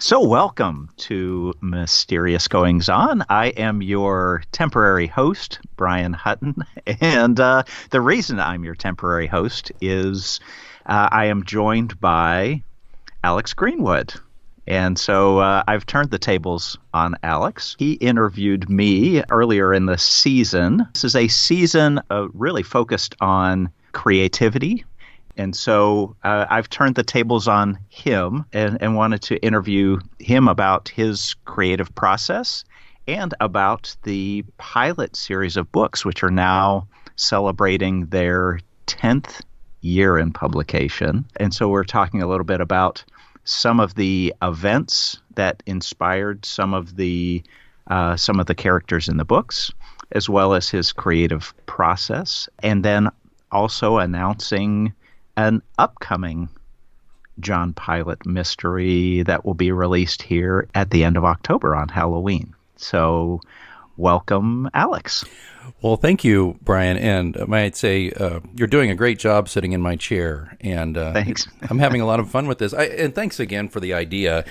So, welcome to Mysterious Goings On. I am your temporary host, Brian Hutton. And the reason I'm your temporary host is I am joined by Alex Greenwood. And so I've turned the tables on Alex. He interviewed me earlier in the season. This is a season really focused on creativity. And so I've turned the tables on him and wanted to interview him about his creative process and about the pilot series of books, which are now celebrating their 10th year in publication. And so we're talking a little bit about some of the events that inspired some of the characters in the books, as well as his creative process, and then also announcing an upcoming John Pilate mystery that will be released here at the end of October on Halloween. So welcome, Alex. Well, thank you, Brian. And I might say you're doing a great job sitting in my chair. And Thanks. I'm having a lot of fun with this. And thanks again for the idea.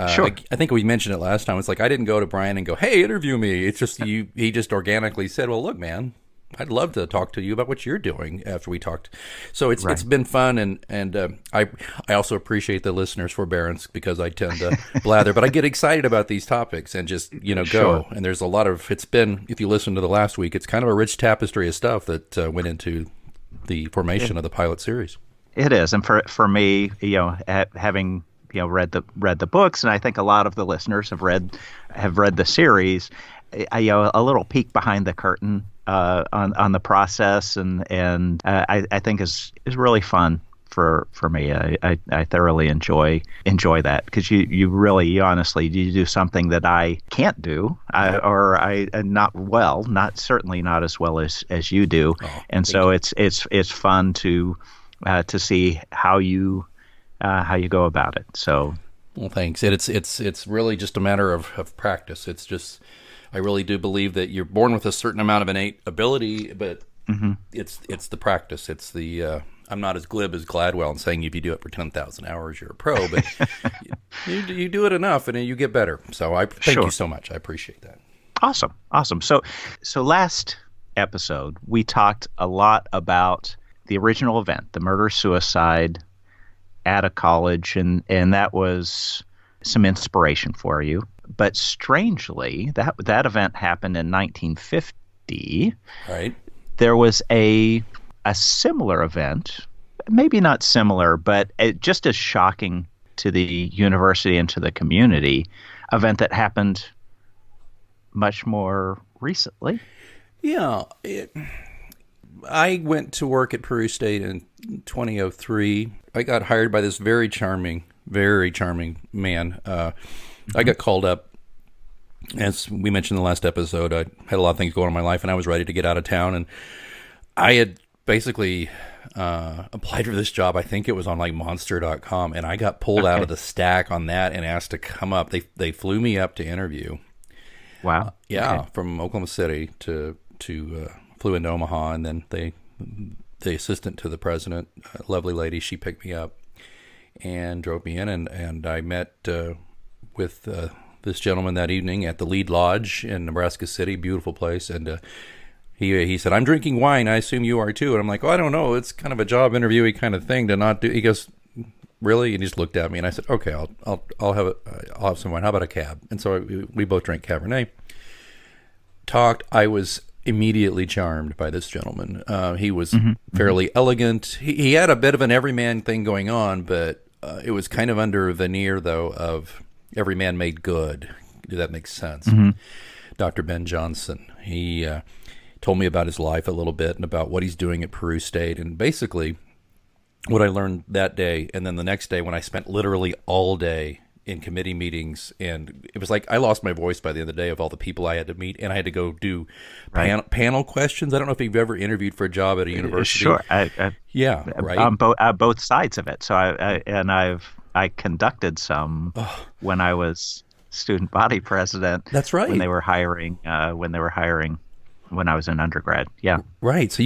Sure. I think we mentioned it last time. It's like I didn't go to Brian and go, hey, interview me. It's just he just organically said, well, look, man, I'd love to talk to you about what you're doing after we talked. So it's been fun, and I also appreciate the listeners' forbearance because I tend to blather, but I get excited about these topics and just go. Sure. And there's a lot of it's been, if you listen to the last week, it's kind of a rich tapestry of stuff that went into the formation of the pilot series. It is, and for me, having read the books, and I think a lot of the listeners have read the series. A little peek behind the curtain on the process, and I think is really fun for me. I thoroughly enjoy that because you honestly do something that I can't do, certainly not as well as you do, and so it's fun to see how you go about it. So, well, thanks. It's really just a matter of practice. It's just. I really do believe that you're born with a certain amount of innate ability, but it's the practice. It's the I'm not as glib as Gladwell in saying if you do it for 10,000 hours, you're a pro, but you do it enough and you get better. So I thank you so much. I appreciate that. Awesome. So last episode we talked a lot about the original event, the murder-suicide at a college, and that was some inspiration for you. But strangely, that event happened in 1950. Right. There was a similar event, maybe not similar, but just as shocking to the university and to the community, event that happened much more recently. Yeah. I went to work at Peru State in 2003. I got hired by this very charming man. I got called up, as we mentioned in the last episode. I had a lot of things going on in my life, and I was ready to get out of town. And I had basically applied for this job. I think it was on like Monster.com, and I got pulled out of the stack on that and asked to come up. They flew me up to interview. Wow. From Oklahoma City to flew into Omaha, and then the assistant to the president, a lovely lady, she picked me up and drove me in, and I met with this gentleman that evening at the Lead Lodge in Nebraska City, beautiful place, and he said, "I'm drinking wine. I assume you are too." And I'm like, "Oh, I don't know. It's kind of a job interviewee kind of thing to not do." He goes, "Really?" And he just looked at me, and I said, "Okay, I'll have some wine. How about a cab?" And so we both drank Cabernet. Talked. I was immediately charmed by this gentleman. He was fairly elegant. He had a bit of an everyman thing going on, but it was kind of under a veneer, though, of every man made good. Does that make sense? Dr. Ben Johnson. He told me about his life a little bit and about what he's doing at Peru State. And basically, what I learned that day, and then the next day when I spent literally all day in committee meetings, and it was like I lost my voice by the end of the day of all the people I had to meet, and I had to go do panel questions. I don't know if you've ever interviewed for a job at a university. Sure. Yeah, right. On both sides of it. So I conducted some when I was student body president. That's right. When they were hiring when I was in undergrad. Yeah. Right. So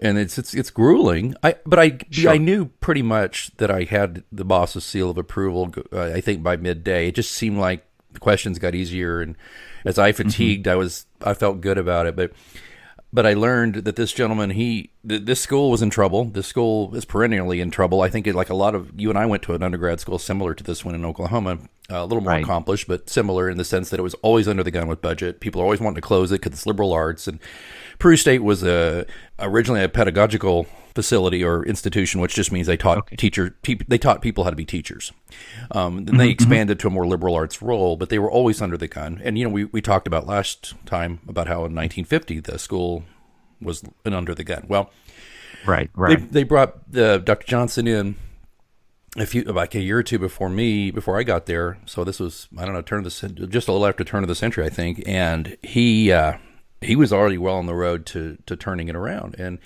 and it's grueling. I knew pretty much that I had the boss's seal of approval. I think by midday, it just seemed like the questions got easier, and as I fatigued, I felt good about it. But I learned that this gentleman, this school was in trouble. This school is perennially in trouble. I think like a lot of you and I went to an undergrad school similar to this one in Oklahoma, a little more accomplished, but similar in the sense that it was always under the gun with budget. People always wanted to close it because it's liberal arts. And Peru State was originally a pedagogical facility or institution, which just means they taught they taught people how to be teachers. Then they expanded to a more liberal arts role, but they were always under the gun. And we talked about last time about how in 1950 the school was under the gun. Well, right. They brought Dr. Johnson in like a year or two before I got there. So this was, I don't know, just a little after turn of the century, I think. And he was already well on the road to turning it around, and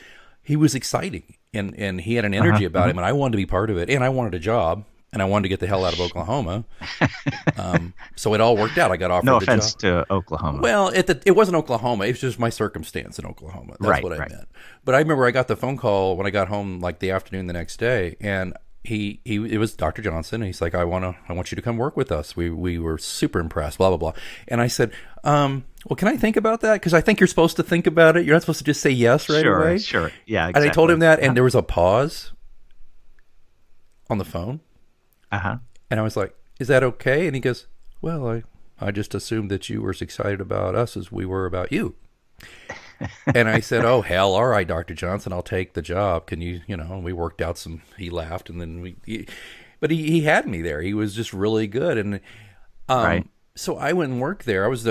he was exciting, and he had an energy about him, and I wanted to be part of it, and I wanted a job, and I wanted to get the hell out of Oklahoma. So it all worked out. I got offered the job. No offense to Oklahoma. Well, it wasn't Oklahoma. It was just my circumstance in Oklahoma. That's what I meant. But I remember I got the phone call when I got home, like the afternoon the next day, and it was Dr. Johnson, and he's like, I want you to come work with us. We were super impressed, blah, blah, blah. And I said, well, can I think about that? Because I think you're supposed to think about it. You're not supposed to just say yes right away. Sure. Yeah, exactly. And I told him that, and there was a pause on the phone. Uh-huh. And I was like, is that okay? And he goes, well, I just assumed that you were as excited about us as we were about you. And I said, oh, hell, all right, Dr. Johnson, I'll take the job. Can you, we worked out he laughed, and then but he had me there. He was just really good. And so I went and worked there. I was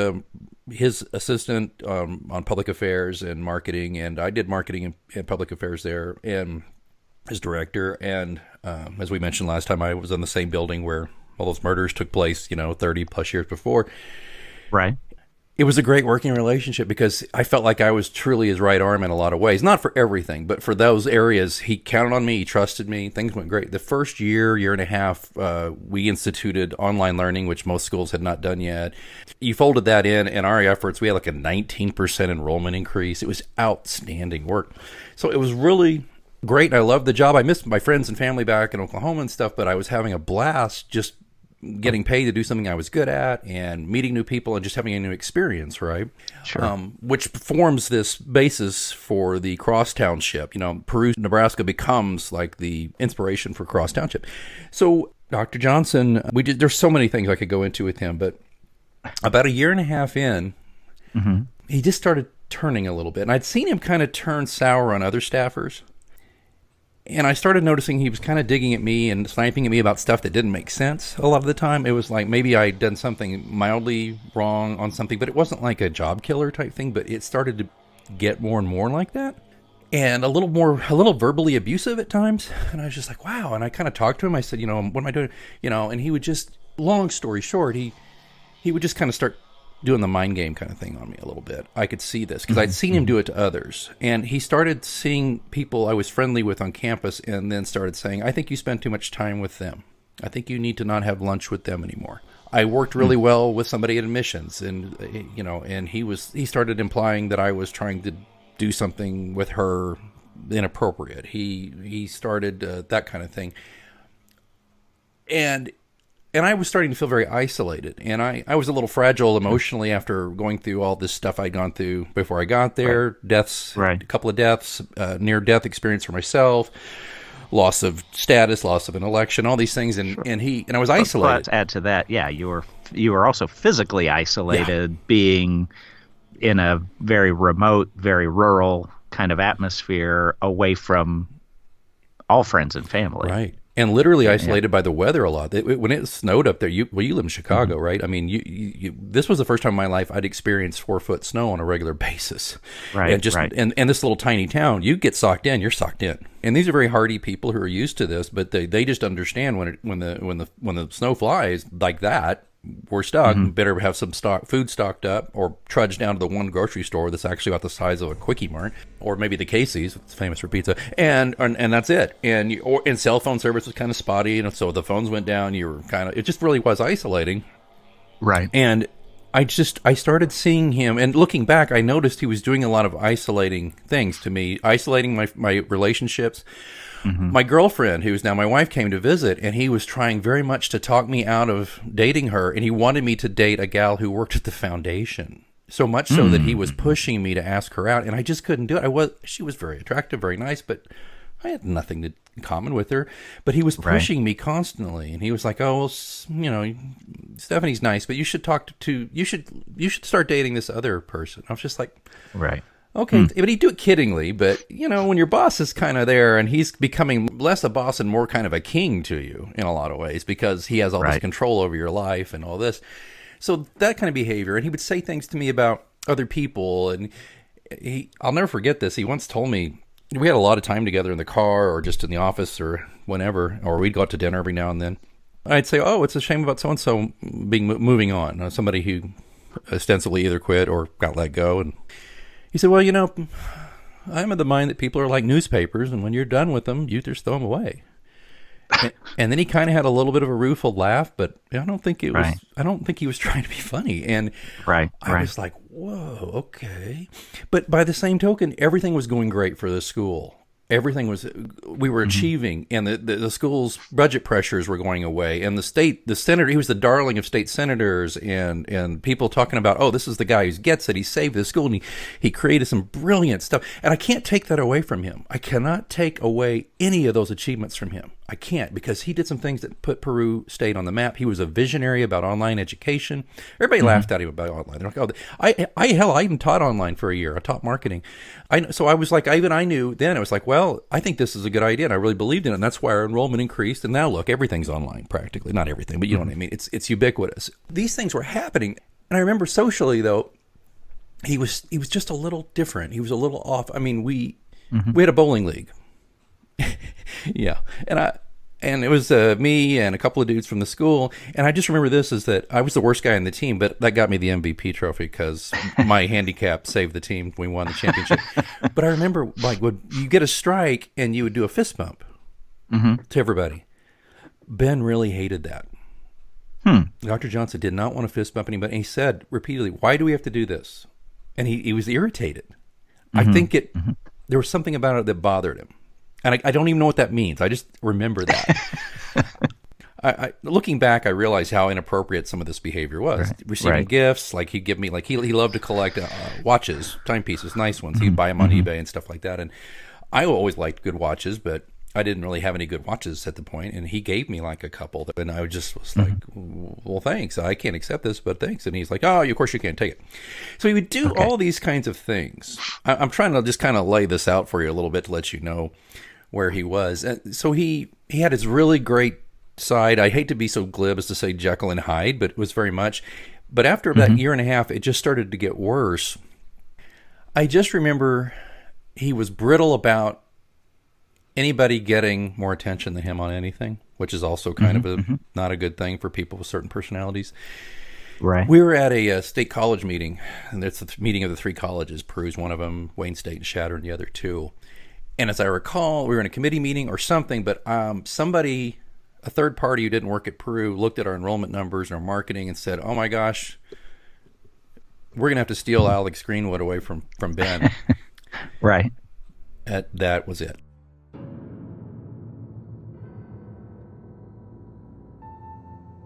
his assistant on public affairs and marketing, and I did marketing and public affairs there, and his director. And as we mentioned last time, I was in the same building where all those murders took place, 30 plus years before. Right. It was a great working relationship because I felt like I was truly his right arm in a lot of ways. Not for everything, but for those areas, he counted on me. He trusted me. Things went great. The first year and a half, we instituted online learning, which most schools had not done yet. You folded that in our efforts. We had like a 19% enrollment increase. It was outstanding work. So it was really great. And I loved the job. I missed my friends and family back in Oklahoma and stuff, but I was having a blast just getting paid to do something I was good at and meeting new people and just having a new experience, right? Sure. Which forms this basis for the Cross Township. Peru, Nebraska becomes like the inspiration for Cross Township. So Dr. Johnson, there's so many things I could go into with him, but about a year and a half in, he just started turning a little bit. And I'd seen him kind of turn sour on other staffers. And I started noticing he was kind of digging at me and sniping at me about stuff that didn't make sense a lot of the time. It was like maybe I'd done something mildly wrong on something, but it wasn't like a job killer type thing, but it started to get more and more like that. And a little verbally abusive at times. And I was just like, wow. And I kind of talked to him. I said, what am I doing? And he would just, long story short, he would just kind of start doing the mind game kind of thing on me a little bit. I could see this because I'd seen him do it to others. And he started seeing people I was friendly with on campus and then started saying, I think you spend too much time with them. I think you need to not have lunch with them anymore. I worked really well with somebody at admissions, and and he started implying that I was trying to do something with her inappropriate. He started that kind of thing. And I was starting to feel very isolated, and I was a little fragile emotionally after going through all this stuff I'd gone through before I got there. Deaths, a couple of deaths, near-death experience for myself, loss of status, loss of an election, all these things, and I was isolated. But add to that, you were also physically isolated, being in a very remote, very rural kind of atmosphere, away from all friends and family. Right. And literally isolated by the weather a lot. When it snowed up there, you live in Chicago, right? I mean, this was the first time in my life I'd experienced 4-foot snow on a regular basis. Right. And and this little tiny town, you get socked in, you're socked in. And these are very hardy people who are used to this, but they just understand when the snow flies like that, we're stuck. Better have some food stocked up, or trudge down to the one grocery store that's actually about the size of a Quickie Mart, or maybe the Casey's, it's famous for pizza, and that's it. And cell phone service was kind of spotty, so the phones went down. You were it just really was isolating, right? And I started seeing him, and looking back, I noticed he was doing a lot of isolating things to me, isolating my relationships. My girlfriend, who's now my wife, came to visit, and he was trying very much to talk me out of dating her, and he wanted me to date a gal who worked at the foundation. So much so that he was pushing me to ask her out, and I just couldn't do it. She was very attractive, very nice, but I had nothing in common with her. But he was pushing me constantly, and he was like, "Oh, well, Stephanie's nice, but you should you should start dating this other person." I was just like, right. Okay, but he'd do it kiddingly. But, when your boss is kind of there and he's becoming less a boss and more kind of a king to you in a lot of ways because he has all this control over your life and all this. So that kind of behavior. And he would say things to me about other people. And I'll never forget this. He once told me, we had a lot of time together in the car or just in the office or whenever, or we'd go out to dinner every now and then. I'd say, "Oh, it's a shame about so-and-so moving on." Somebody who ostensibly either quit or got let go. And he said, "Well, I'm of the mind that people are like newspapers, and when you're done with them, you just throw them away." And then he kind of had a little bit of a rueful laugh, but I don't think it was. I don't think he was trying to be funny. And I was like, "Whoa, okay." But by the same token, everything was going great for the school. We were achieving, and the school's budget pressures were going away, and the senator, he was the darling of state senators, and people talking about, "Oh, this is the guy who gets it. He saved the school, and he created some brilliant stuff." And I can't take that away from him. I cannot take away any of those achievements from him. I can't, because he did some things that put Peru State on the map. He was a visionary about online education. Everybody laughed at him about online. They're like, "Oh, I even taught online for a year. I taught marketing." So I was like, I knew then. I was like, well, I think this is a good idea, and I really believed in it, and that's why our enrollment increased. And now look, everything's online practically. Not everything, but you know what I mean. It's ubiquitous. These things were happening, and I remember socially though, he was just a little different. He was a little off. I mean, we had a bowling league. Yeah. And it was me and a couple of dudes from the school. And I just remember this is that I was the worst guy on the team, but that got me the MVP trophy because my handicap saved the team. We won the championship. But I remember, like, when you get a strike and you would do a fist bump to everybody. Ben really hated that. Dr. Johnson did not want to fist bump anybody. And he said repeatedly, "Why do we have to do this?" And he was irritated. I think there was something about it that bothered him. And I don't even know what that means. I just remember that. Looking back, I realized how inappropriate some of this behavior was. Receiving gifts, like he'd give me, like he loved to collect watches, timepieces, nice ones. He'd buy them on eBay and stuff like that. And I always liked good watches, but I didn't really have any good watches at the point. And he gave me like a couple, and I just was like, "Well, thanks. I can't accept this, but thanks." And he's like, "Oh, of course you can't take it." So he would do all these kinds of things. I'm trying to just kind of lay this out for you a little bit to let you know where he was. And so he had his really great side. I hate to be so glib as to say Jekyll and Hyde, but it was very much. But after about year and a half, it just started to get worse. I just remember he was brittle about anybody getting more attention than him on anything, which is also kind of not a good thing for people with certain personalities. Right. We were at a state college meeting, and it's the meeting of the three colleges. Peru's one of them, Wayne State and Shatter, and the other two. And as I recall, we were in a committee meeting or something, but somebody, a third party who didn't work at Peru, looked at our enrollment numbers and our marketing and said, "Oh my gosh, we're going to have to steal Alex Greenwood away from Ben." Right. That was it.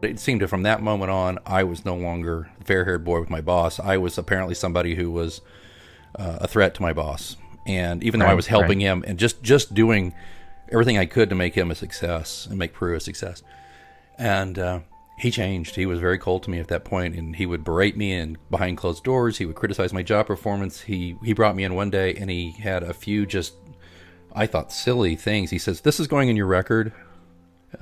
It seemed that from that moment on, I was no longer the fair-haired boy with my boss. I was apparently somebody who was a threat to my boss. And even though I was helping him and just doing everything I could to make him a success and make Peru a success. And he changed. He was very cold to me at that point, and he would berate me and behind closed doors. He would criticize my job performance. He brought me in one day, and he had a few just, I thought, silly things. He says, "This is going in your record."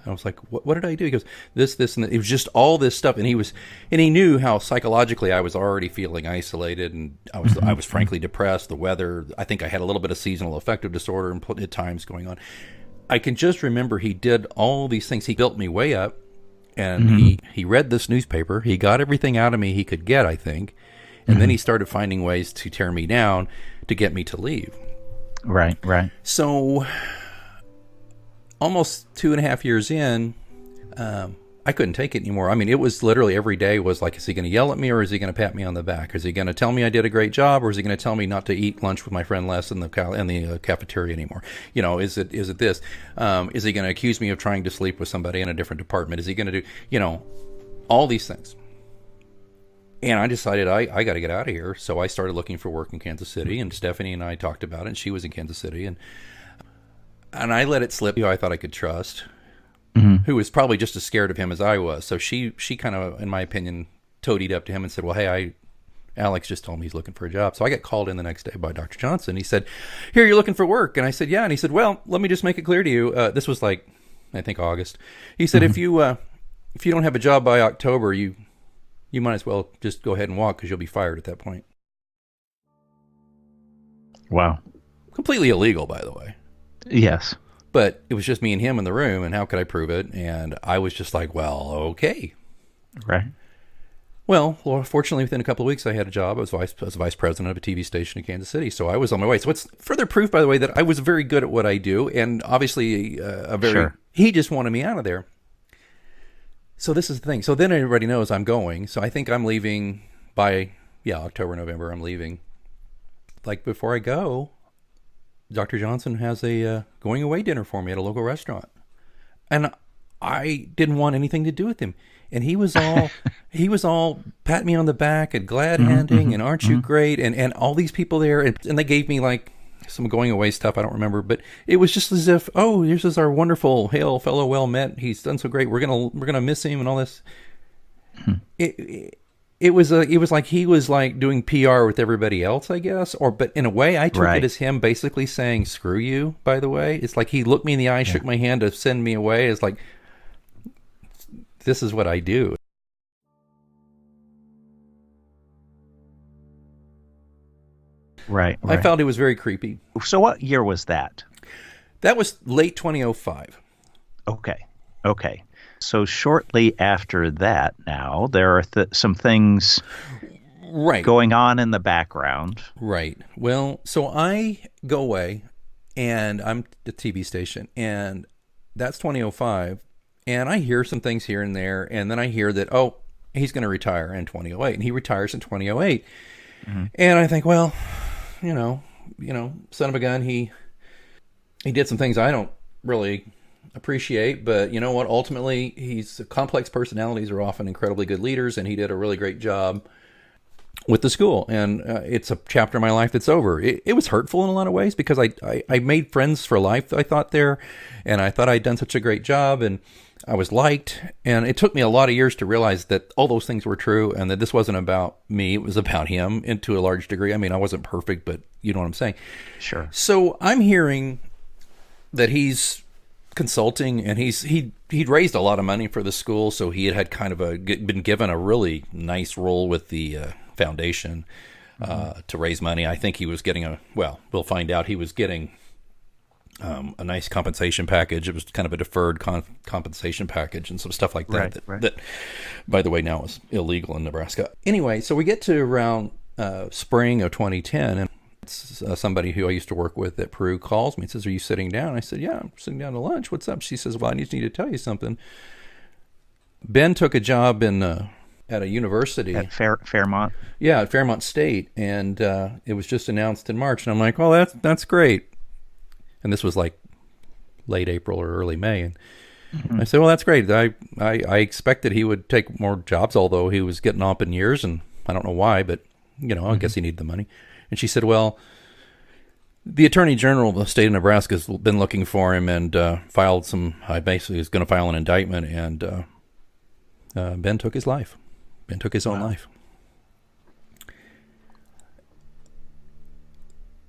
I was like, what did I do? He goes, this, and that. It was just all this stuff. And he knew how psychologically I was already feeling isolated, and I was frankly depressed. The weather, I think I had a little bit of seasonal affective disorder and at times going on. I can just remember he did all these things. He built me way up, and he read this newspaper. He got everything out of me he could get, I think. And then he started finding ways to tear me down to get me to leave. Right. So almost 2.5 years in, I couldn't take it anymore. I mean, it was literally every day was like, is he going to yell at me or is he going to pat me on the back? Is he going to tell me I did a great job or is he going to tell me not to eat lunch with my friend Les in the cafeteria anymore? You know, is it this? Is he going to accuse me of trying to sleep with somebody in a different department? Is he going to do, you know, all these things? And I decided I got to get out of here. So I started looking for work in Kansas City, and Stephanie and I talked about it, and she was in Kansas City, and I let it slip who I thought I could trust, who was probably just as scared of him as I was. So she kind of, in my opinion, toadied up to him and said, well, hey, Alex just told me he's looking for a job. So I got called in the next day by Dr. Johnson. He said, here, you're looking for work. And I said, yeah. And he said, well, let me just make it clear to you. This was like, I think August. He said, if you don't have a job by October, you might as well just go ahead and walk because you'll be fired at that point. Wow. Completely illegal, by the way. Yes. But it was just me and him in the room, and how could I prove it? And I was just like, well, okay. Right. Well, fortunately, within a couple of weeks, I had a job. I was vice president of a TV station in Kansas City, so I was on my way. So it's further proof, by the way, that I was very good at what I do, and obviously Sure. He just wanted me out of there. So this is the thing. So then everybody knows I'm going. So I think I'm leaving by, October, November, I'm leaving. Like before I go, Dr. Johnson has a going away dinner for me at a local restaurant. And I didn't want anything to do with him. And he was all patting me on the back and glad handing and aren't you great? And all these people there. And they gave me like some going away stuff. I don't remember, but it was just as if, oh, this is our wonderful hail fellow, well met. He's done so great. We're going to miss him and all this. It was like he was like doing PR with everybody else, I guess. But in a way, I took it as him basically saying, screw you, by the way. It's like he looked me in the eye, shook my hand to send me away. It's like, this is what I do. Right. I felt it was very creepy. So what year was that? That was late 2005. Okay. So shortly after that now, there are some things going on in the background. Right. Well, so I go away, and I'm at the TV station, and that's 2005, and I hear some things here and there, and then I hear that, oh, he's going to retire in 2008, and he retires in 2008. And I think, well, you know, son of a gun, he did some things I don't really appreciate, but you know what? Ultimately, complex personalities are often incredibly good leaders, and he did a really great job with the school. And it's a chapter of my life that's over. It was hurtful in a lot of ways because I made friends for life, I thought there, and I thought I'd done such a great job, and I was liked. And it took me a lot of years to realize that all those things were true and that this wasn't about me. It was about him to a large degree. I mean, I wasn't perfect, but you know what I'm saying? Sure. So I'm hearing that he's consulting, and he'd raised a lot of money for the school, so he had kind of been given a really nice role with the foundation to raise money. I think he was getting we'll find out. He was getting a nice compensation package. It was kind of a deferred compensation package and some stuff like that. That, by the way, now is illegal in Nebraska. Anyway, so we get to around spring of 2010, and somebody who I used to work with at Peru calls me and says, are you sitting down? I said, yeah, I'm sitting down to lunch. What's up? She says, well, I just need to tell you something. Ben took a job at a university. At Fairmont? Yeah, at Fairmont State. And it was just announced in March. And I'm like, well, that's great. And this was like late April or early May. And I said, well, that's great. I expected he would take more jobs, although he was getting up in years. And I don't know why, but, I guess he needed the money. And she said, well, the Attorney General of the state of Nebraska has been looking for him and basically is going to file an indictment. And Ben took his life. Ben took his own life.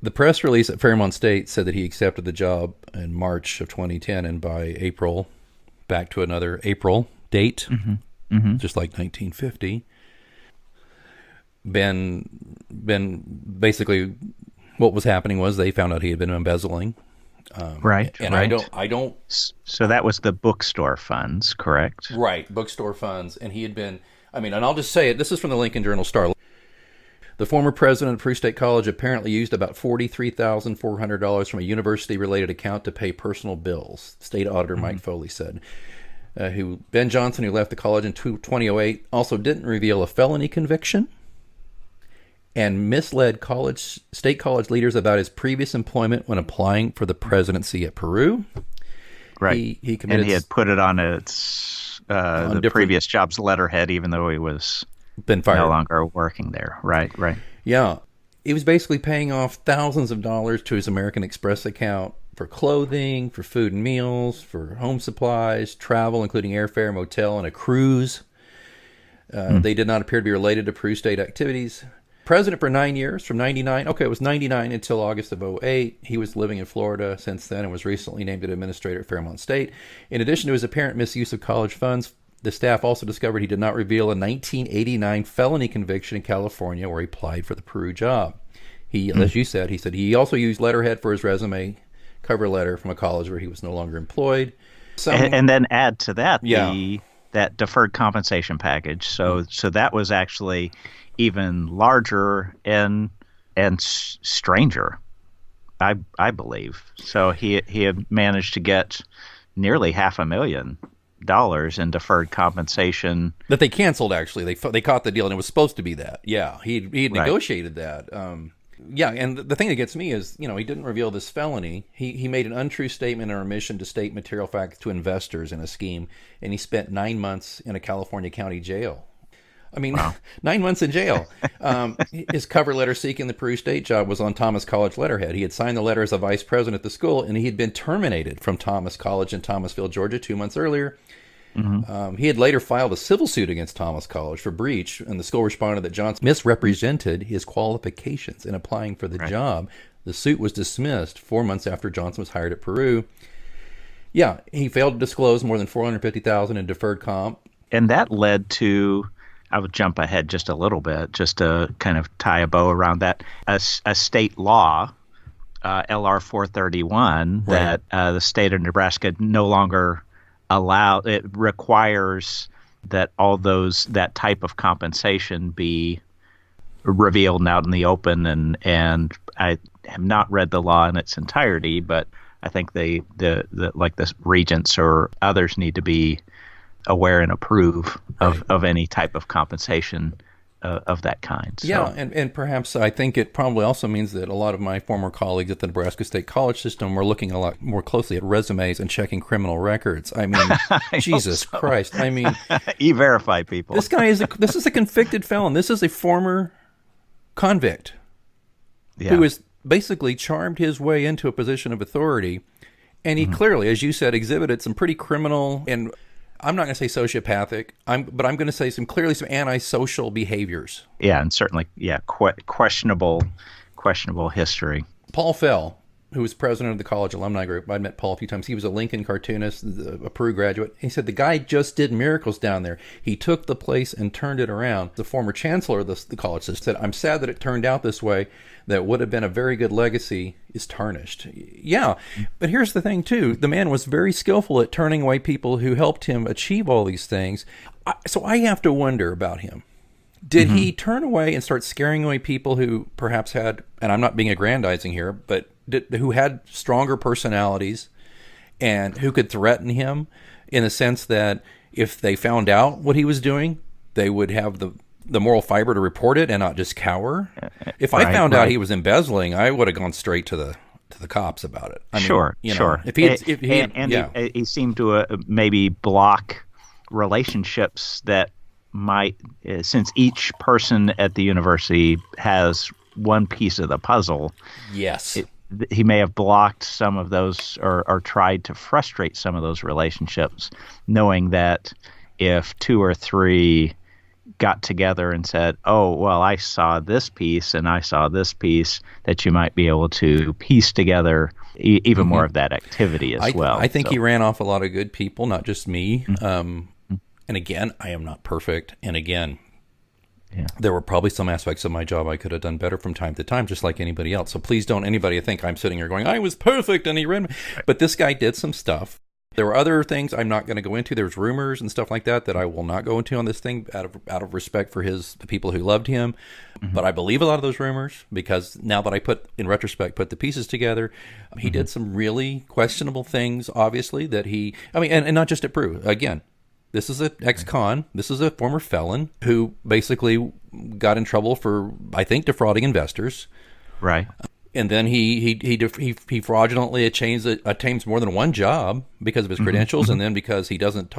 The press release at Fairmont State said that he accepted the job in March of 2010, and by April, back to another April date, just like 1950, Ben basically, what was happening was they found out he had been embezzling. Right. I don't. So that was the bookstore funds, correct? Right, bookstore funds, and he had been. And I'll just say it. This is from the Lincoln Journal-Star. The former president of Peru State College apparently used about $43,400 from a university-related account to pay personal bills. State Auditor Mike Foley said. Ben Johnson, who left the college in 2008, also didn't reveal a felony conviction and misled state college leaders about his previous employment when applying for the presidency at Peru. Right. He committed, and he had put it on the previous job's letterhead, even though he was been fired. No longer working there. Right. Yeah. He was basically paying off thousands of dollars to his American Express account for clothing, for food and meals, for home supplies, travel, including airfare, motel, and a cruise. They did not appear to be related to Peru State activities. President for 9 years, from 99. Okay, it was 99 until August of 08. He was living in Florida since then and was recently named an administrator at Fairmont State. In addition to his apparent misuse of college funds, the staff also discovered he did not reveal a 1989 felony conviction in California where he applied for the Peru job. He, as you said, he also used letterhead for his resume, cover letter from a college where he was no longer employed. And then add to that that deferred compensation package. So that was actually even larger and stranger, I believe. So he had managed to get nearly $500,000 in deferred compensation that they canceled. Actually, they caught the deal, and it was supposed to be that. Yeah, he had negotiated that. Yeah, and the thing that gets me is, he didn't reveal this felony. He made an untrue statement or omission to state material facts to investors in a scheme, and he spent 9 months in a California county jail. I mean, wow. 9 months in jail. His cover letter seeking the Peru State job was on Thomas College letterhead. He had signed the letter as a vice president at the school, and he had been terminated from Thomas College in Thomasville, Georgia, 2 months earlier. Mm-hmm. He had later filed a civil suit against Thomas College for breach, and the school responded that Johnson misrepresented his qualifications in applying for the job. The suit was dismissed 4 months after Johnson was hired at Peru. Yeah, he failed to disclose more than $450,000 in deferred comp. And that led to... I would jump ahead just a little bit, just to kind of tie a bow around that. A state law, LR 431, that the state of Nebraska no longer it requires that all that type of compensation be revealed and out in the open. And I have not read the law in its entirety, but I think the regents or others need to be aware and approve of any type of compensation of that kind. So. Yeah, and perhaps I think it probably also means that a lot of my former colleagues at the Nebraska State College system were looking a lot more closely at resumes and checking criminal records. I mean, Jesus Christ. I mean, E-Verify people. This guy this is a convicted felon. This is a former convict who has basically charmed his way into a position of authority. And he clearly, as you said, exhibited some pretty criminal and... I'm not going to say sociopathic, but I'm going to say some antisocial behaviors. Yeah, and certainly, questionable history. Paul Fell, who was president of the college alumni group, I'd met Paul a few times. He was a Lincoln cartoonist, a Peru graduate. He said the guy just did miracles down there. He took the place and turned it around. The former chancellor of the college said, "I'm sad that it turned out this way. That would have been a very good legacy is tarnished." Yeah, but here's the thing, too. The man was very skillful at turning away people who helped him achieve all these things. So I have to wonder about him. Did he turn away and start scaring away people who perhaps had, and I'm not being aggrandizing here, but who had stronger personalities and who could threaten him in the sense that if they found out what he was doing, they would have the moral fiber to report it and not just cower? If I found out he was embezzling, I would have gone straight to the cops about it. I mean, sure. He seemed to maybe block relationships that might, since each person at the university has one piece of the puzzle. Yes. He may have blocked some of those or tried to frustrate some of those relationships, knowing that if two or three got together and said, "Oh, well, I saw this piece and I saw this piece," that you might be able to piece together even more of that activity as well. I think he ran off a lot of good people, not just me. And again, I am not perfect. And again, there were probably some aspects of my job I could have done better from time to time, just like anybody else. So please don't anybody think I'm sitting here going, "I was perfect and he ran." But this guy did some stuff There were other things I'm not going to go into. There's rumors and stuff like that I will not go into on this thing out of respect for the people who loved him. Mm-hmm. But I believe a lot of those rumors because now that I in retrospect, put the pieces together, he did some really questionable things, obviously, and not just at Peru. Again, this is an ex-con. This is a former felon who basically got in trouble for, I think, defrauding investors. Right. And then he fraudulently attains more than one job because of his credentials, and then because he doesn't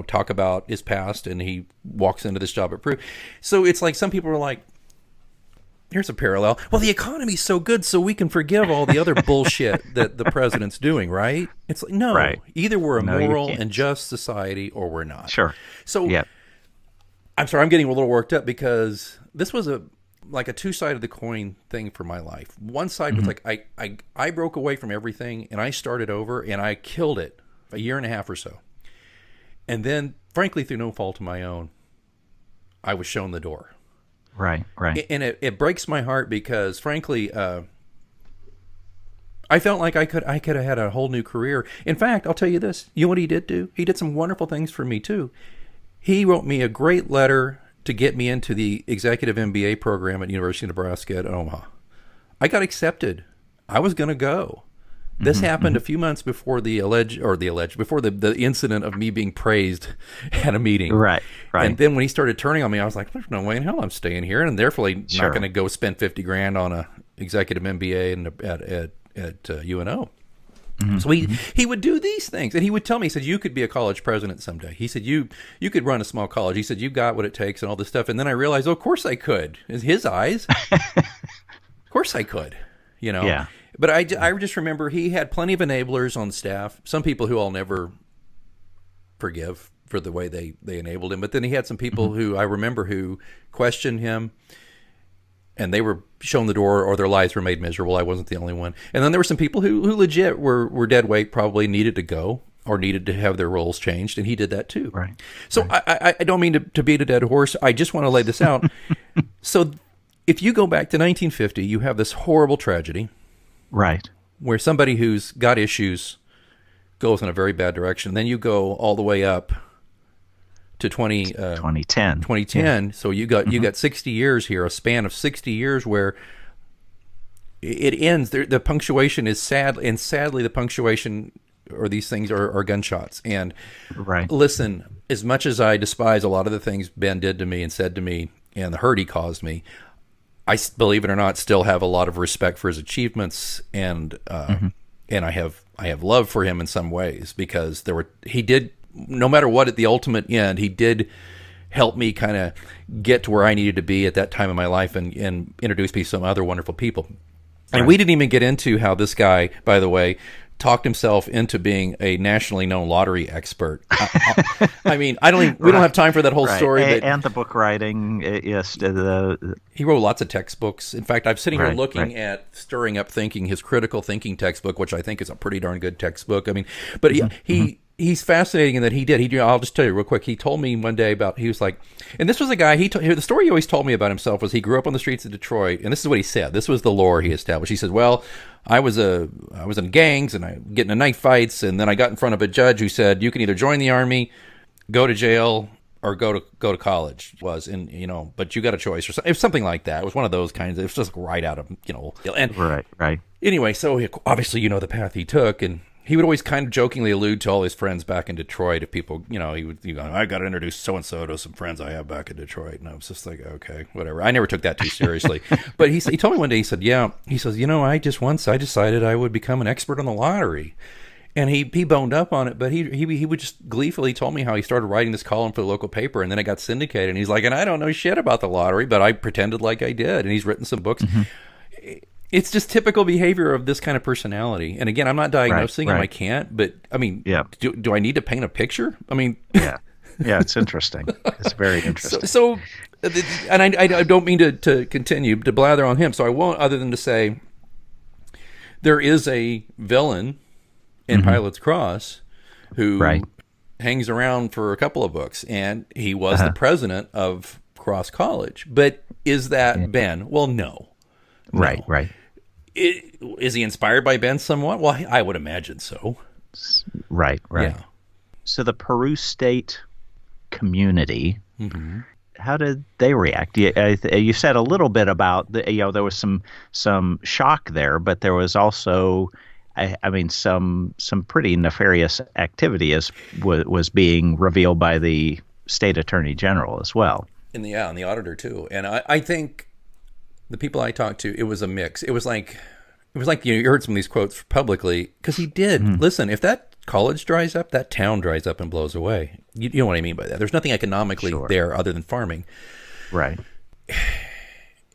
talk about his past, and he walks into this job at Peru. So it's like some people are like, here's a parallel. Well, the economy's so good, so we can forgive all the other bullshit that the president's doing, right? It's like, no. Right. Either we're a moral and just society, or we're not. Sure. So, I'm sorry, I'm getting a little worked up because this was a two-sided of the coin thing for my life. One side was like I broke away from everything and I started over and I killed it a year and a half or so. And then, frankly, through no fault of my own, I was shown the door. Right. And it breaks my heart because, frankly, I felt like I could have had a whole new career. In fact, I'll tell you this. You know what he did do? He did some wonderful things for me, too. He wrote me a great letter to get me into the executive MBA program at University of Nebraska at Omaha. I got accepted. I was going to go. This happened a few months before the incident of me being praised at a meeting. Right. And then when he started turning on me, I was like, there's no way in hell I'm staying here, and therefore not going to go spend $50,000 on a executive MBA at UNO. So he would do these things, and he would tell me, he said, you could be a college president someday. He said, you could run a small college. He said, you got what it takes and all this stuff. And then I realized, of course I could. In his eyes, of course I could, Yeah. But I just remember he had plenty of enablers on staff, some people who I'll never forgive for the way they enabled him. But then he had some people who I remember who questioned him, and they were shown the door, or their lives were made miserable. I wasn't the only one. And then there were some people who legit were dead weight, probably needed to go or needed to have their roles changed, and he did that too. Right. So I don't mean to beat a dead horse. I just want to lay this out. So if you go back to 1950, you have this horrible tragedy. Right. Where somebody who's got issues goes in a very bad direction. Then you go all the way up to 2010. Yeah. So you got 60 years here, a span of 60 years where it ends. The punctuation is sad, and sadly the punctuation or these things are gunshots. And listen, as much as I despise a lot of the things Ben did to me and said to me and the hurt he caused me, I, believe it or not, still have a lot of respect for his achievements, and I have love for him in some ways because he did, no matter what at the ultimate end, he did help me kind of get to where I needed to be at that time in my life and introduce me to some other wonderful people. And we didn't even get into how this guy, by the way, talked himself into being a nationally known lottery expert. I mean, we don't have time for that whole story. And the book writing, yes. He wrote lots of textbooks. In fact, I'm sitting here looking at Stirring Up Thinking, his critical thinking textbook, which I think is a pretty darn good textbook. I mean, but he's fascinating in that he did. I'll just tell you real quick. He told me one day he was like, and this was a guy, the story he always told me about himself was he grew up on the streets of Detroit, and this is what he said. This was the lore he established. He said, well, I was in gangs, and I get into knife fights, and then I got in front of a judge who said, you can either join the army, go to jail, or go to college. But you got a choice, or it was something like that. It was one of those kinds. It was just right out of, and right. Anyway, so obviously the path he took, and he would always kind of jokingly allude to all his friends back in Detroit. If people, he would go, I got to introduce so-and-so to some friends I have back in Detroit. And I was just like, okay, whatever. I never took that too seriously. But he told me one day, he said, he says, I decided I would become an expert on the lottery. And he boned up on it, but he would just gleefully told me how he started writing this column for the local paper, and then it got syndicated. And he's like, and I don't know shit about the lottery, but I pretended like I did. And he's written some books. It's just typical behavior of this kind of personality. And again, I'm not diagnosing him. I can't. But I mean, do I need to paint a picture? I mean, yeah, it's interesting. It's very interesting. So and I don't mean to continue to blather on him. So I won't, other than to say there is a villain in Pilate's Cross who hangs around for a couple of books, and he was the president of Cross College. But is that Ben? Well, no. Right. Is he inspired by Ben somewhat? Well, I would imagine so. Right, right. Yeah. So the Peru State community, Mm-hmm. how did they react? You said a little bit about there was some shock there, but there was also, I mean, some pretty nefarious activity was being revealed by the state attorney general as well. And the auditor too. And I think the people I talked to, it was a mix. It was like you heard some of these quotes publicly, because he did. Listen, if that college dries up, that town dries up and blows away. You know what I mean by that. There's nothing economically there other than farming. Right.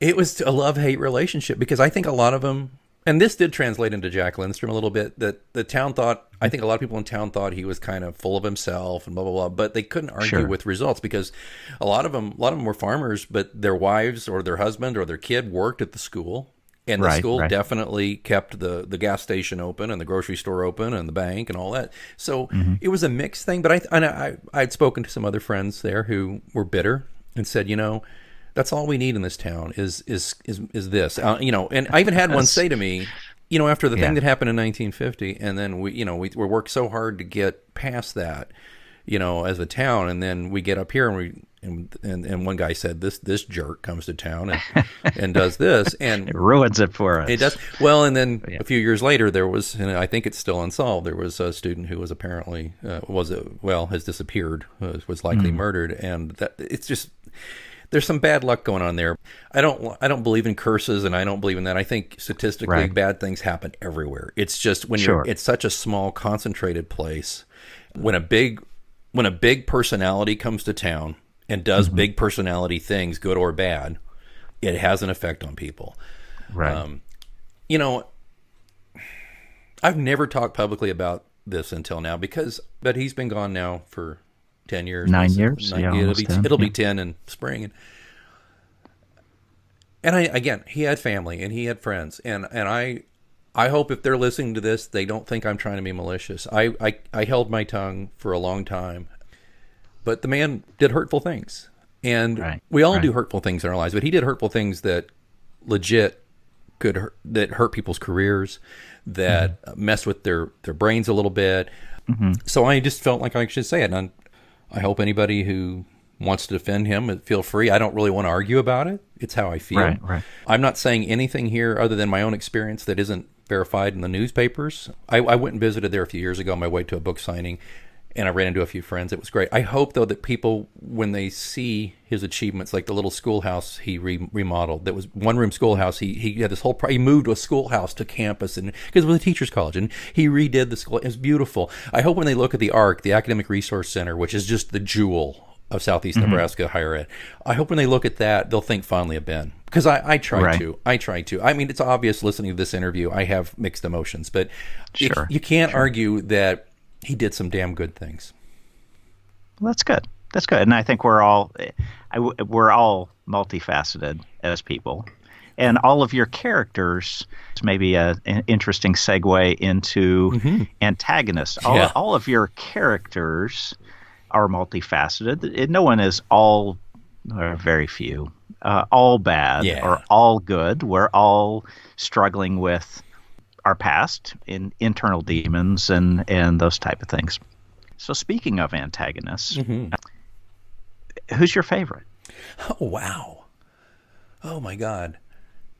It was a love-hate relationship, because I think a lot of them, and this did translate into Jack Lindstrom a little bit, that the town thought, I think a lot of people in town thought he was kind of full of himself and blah, blah, blah, but they couldn't argue with results, because a lot of them were farmers, but their wives or their husband or their kid worked at the school. And the school definitely kept the gas station open and the grocery store open and the bank and all that. So it was a mixed thing. But I'd spoken to some other friends there who were bitter and said, that's all we need in this town is this. And I even had one say to me, after the thing that happened in 1950, and then we worked so hard to get past that, as a town, and then we get up here and one guy said, this jerk comes to town and does this, and it ruins it for us. It does. Well, and then a few years later, there was, and I think it's still unsolved, there was a student who was apparently has disappeared, was likely murdered, and that it's just, there's some bad luck going on there. I don't believe in curses, and I don't believe in that. I think statistically bad things happen everywhere. It's just when it's such a small, concentrated place. When a big personality comes to town and does big personality things, good or bad, it has an effect on people. Right. I've never talked publicly about this until now, but he's been gone now for 10 years. 9 years. It'll be 10 in spring. And he had family and he had friends. And I hope if they're listening to this, they don't think I'm trying to be malicious. I held my tongue for a long time, but the man did hurtful things. And we all do hurtful things in our lives, but he did hurtful things that legit that hurt people's careers, that messed with their brains a little bit. So I just felt like I should say it. And I hope anybody who wants to defend him, feel free. I don't really want to argue about it. It's how I feel. Right. I'm not saying anything here other than my own experience that isn't verified in the newspapers. I went and visited there a few years ago on my way to a book signing, and I ran into a few friends. It was great. I hope, though, that people, when they see his achievements, like the little schoolhouse he remodeled, that was one-room schoolhouse. He had this whole, he moved a schoolhouse to campus, and because it was a teacher's college, and he redid the school. It was beautiful. I hope when they look at the ARC, the Academic Resource Center, which is just the jewel of Southeast Nebraska higher ed, I hope when they look at that, they'll think fondly of Ben. Because I try to. I mean, it's obvious listening to this interview, I have mixed emotions, but you can't argue that he did some damn good things. Well, that's good. That's good. And I think we're all multifaceted as people. And all of your characters, maybe an interesting segue into antagonists. All of your characters are multifaceted. No one is all, or very few, all bad or all good. We're all struggling with our past, in internal demons and those type of things. So speaking of antagonists, who's your favorite? Oh, wow. Oh, my God.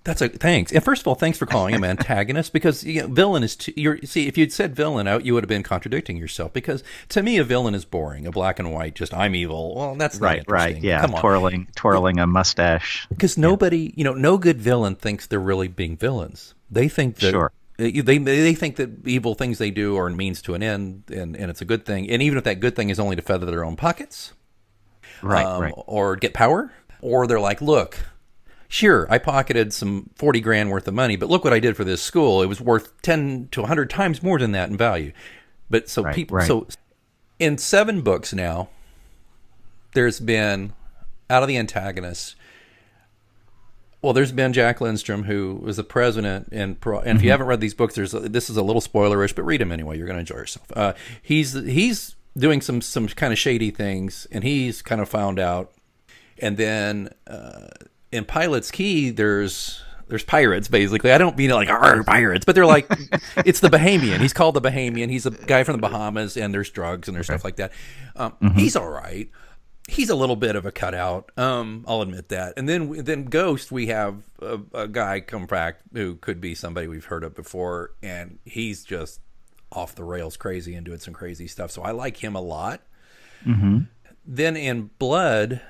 Thanks. And first of all, thanks for calling him antagonist, because villain is see, if you'd said villain out, you would have been contradicting yourself, because to me a villain is boring, a black and white, just I'm evil. Well, that's not interesting. Yeah. Come on. Twirling a mustache. Because nobody, no good villain thinks they're really being villains. They think that they think that evil things they do are a means to an end, and it's a good thing. And even if that good thing is only to feather their own pockets, or get power, or they're like, look, sure, I pocketed some 40 grand worth of money, but look what I did for this school. It was worth 10 to 100 times more than that in value. But so so in 7 books now, there's been, out of the antagonists, well, there's been Jack Lindstrom, who was the president, and if you haven't read these books, this is a little spoilerish, but read them anyway. You're going to enjoy yourself. He's doing some kind of shady things, and he's kind of found out. And then in Pilate's Key, there's there's pirates, basically. I don't mean like, "Arr, pirates," but they're like, it's the Bahamian. He's called the Bahamian. He's a guy from the Bahamas, and there's drugs and there's stuff like that. He's all right. He's a little bit of a cutout. I'll admit that. And then Ghost, we have a guy come back who could be somebody we've heard of before, and he's just off the rails crazy and doing some crazy stuff. So I like him a lot. Then in Blood,